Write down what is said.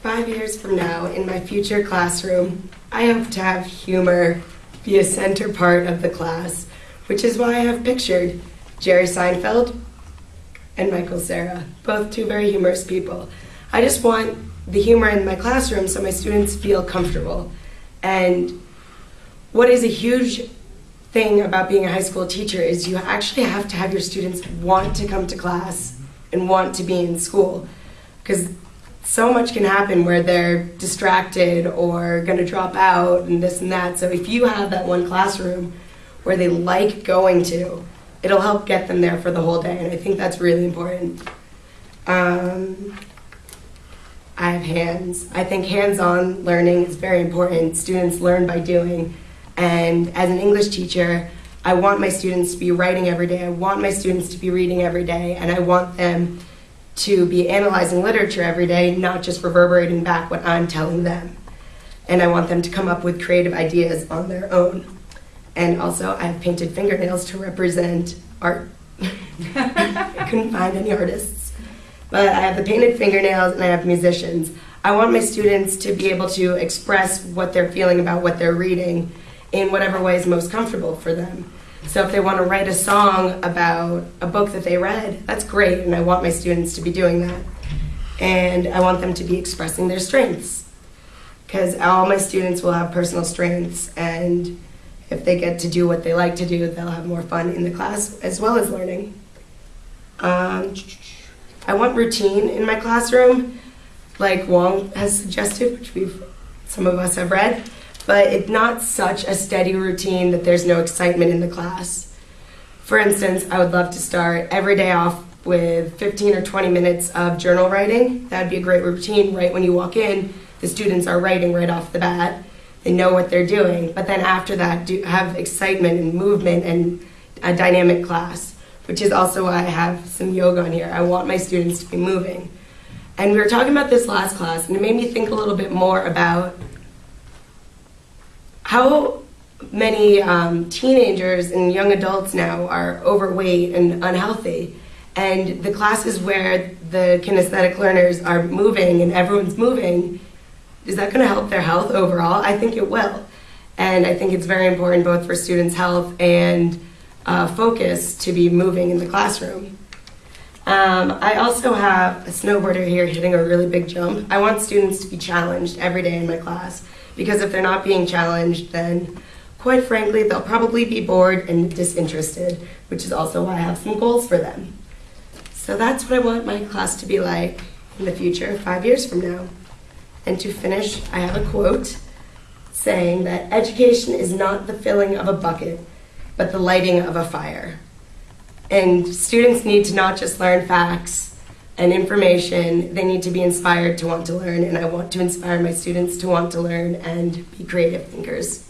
5 years from now, in my future classroom, I hope to have humor be a center part of the class, which is why I have pictured Jerry Seinfeld and Michael Cera, both two very humorous people. I just want the humor in my classroom so my students feel comfortable. And what is a huge thing about being a high school teacher is you actually have to have your students want to come to class and want to be in school, because so much can happen where they're distracted or going to drop out and this and that. So if you have that one classroom where they like going to, it'll help get them there for the whole day, and I think that's really important. I have hands. I think hands-on learning is very important. Students learn by doing, and as an English teacher, I want my students to be writing every day, I want my students to be reading every day, and I want them to be analyzing literature every day, not just reverberating back what I'm telling them. And I want them to come up with creative ideas on their own. And also, I have painted fingernails to represent art. I couldn't find any artists. But I have the painted fingernails and I have musicians. I want my students to be able to express what they're feeling about what they're reading in whatever way is most comfortable for them. So if they want to write a song about a book that they read, that's great, and I want my students to be doing that. And I want them to be expressing their strengths, because all my students will have personal strengths, and if they get to do what they like to do, they'll have more fun in the class as well as learning. I want routine in my classroom, like Wong has suggested, which some of us have read. But it's not such a steady routine that there's no excitement in the class. For instance, I would love to start every day off with 15 or 20 minutes of journal writing. That would be a great routine. Right when you walk in, the students are writing right off the bat. They know what they're doing. But then after that, have excitement and movement and a dynamic class, which is also why I have some yoga on here. I want my students to be moving. And we were talking about this last class, and it made me think a little bit more about how many teenagers and young adults now are overweight and unhealthy. And the classes where the kinesthetic learners are moving and everyone's moving, is that going to help their health overall? I think it will. And I think it's very important both for students' health and focus to be moving in the classroom. I also have a snowboarder here hitting a really big jump. I want students to be challenged every day in my class, because if they're not being challenged, then quite frankly, they'll probably be bored and disinterested, which is also why I have some goals for them. So that's what I want my class to be like in the future, 5 years from now. And to finish, I have a quote saying that education is not the filling of a bucket, but the lighting of a fire. And students need to not just learn facts and information, they need to be inspired to want to learn, and I want to inspire my students to want to learn and be creative thinkers.